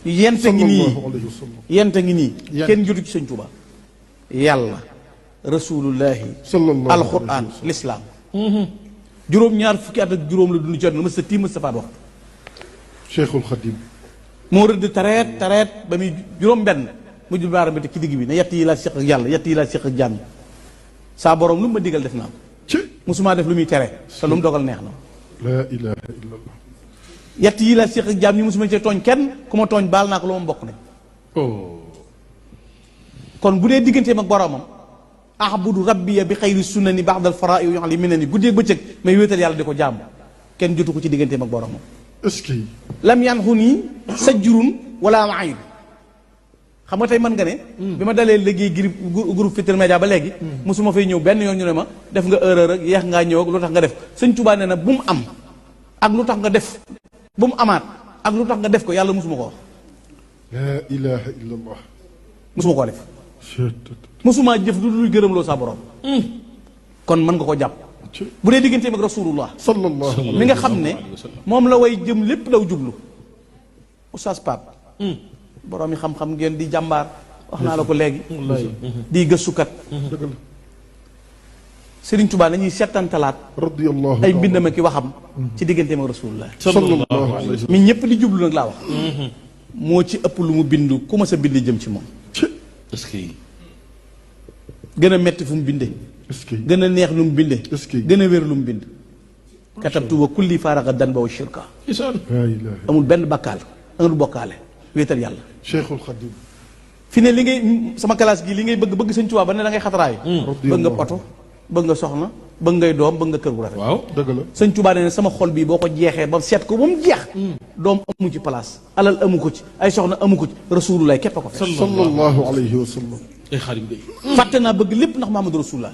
yente ngi nii yente ngi nii kenn jotu ci sëñ Tuuba yàlla rasulullahi alquran l'islam juróom-ñaar fukki at ak juróom la dund ci àdduna mës sa tiim mës sa faat waxtu Cheikhul Khadim moo rëdd tareet ba muy juróom benn mu jul baaram bi te ci digg bi ne yett yi laa séq ak yàlla yett yi laa séq ak jaam yi saa borom lu mu ma digal def naa ko musumaa def lu muy tere te lu mu dogal neex na la ilaha illallah yett yi laa séq ak jaam yi musuma cee tooñ kenn ku ma tooñ baal naa ko lu ma mbokk nañ kon bu dee digganteem ak boromam ahbudu rabbiya bi xayri sunnani ba'dal fara'i yu li minani guddeeg bëccëg may wéetal yàlla di ko jàmm kenn jotu ko ci digganteem ak boromam est-ce que lam yanxu nii sajjurun wala maayib xam nga tey mën nga ne bi ma dalee liggéey groupe Futurs Médias ba léegi mosuma fay ñëw benn yoon ñu ne ma def nga erreur ak yeex ngaa ñëw ak lu tax nga def sëñ Tuubaa nee na bu mu am ak lu tax nga def bu mu amaat ak lu tax nga def ko yàlla mosuma ko wax la ilaha illallah mosuma koo def mosuma jëf lu dul gërëmloo sa borom kon mën nga ko jàpp bu dee digganteem ak rasulullah sallallahu mi nga xam ne moom la way jëm lépp daw jublu oustaz Pape borom yi xam-xam ngeen di jàmbaar wax naa la ko léegi di gëstukat Sëriñ Tuubaa nañuy settantalaat radiyallahu ay mbindam ki waxam ci digganteem ak rasulullah sallallahu alayhi wa sallam mi ñëpp di jublu nag laa wax moo ci ëpp lu mu bindu ku ma sa bind jëm ci moom est-ce que gën a metti fu mu bindee est-ce que gën a neex lu mu bindee est-ce que gën a wér lu mu bind katabtu wa kulli faaraxa dan ba wa shirka la ilaha amul benn bakkaal amul bokkaale wéetal yàlla Cheikhul Khadim fi ne li ngay sama classe gi li ngay bëgg Sëñ Tuubaa ba ne da ngay xataraayu bëgg nga oto bëgg nga soxna bëgg ngay doom bëgg nga kër gu rafet waaw dëgg la Sëñ Tuubaa ne sama xol bii boo ko jeexee ba seet ko ba mu jeex doom amu ci place alal amu ko ci ay soxna amu ko ci rasulullah képp a ko fe sallallahu alayhi wa sallam ay xarim day fàtte naa bëgg lépp ndax Muhammadu rasulullah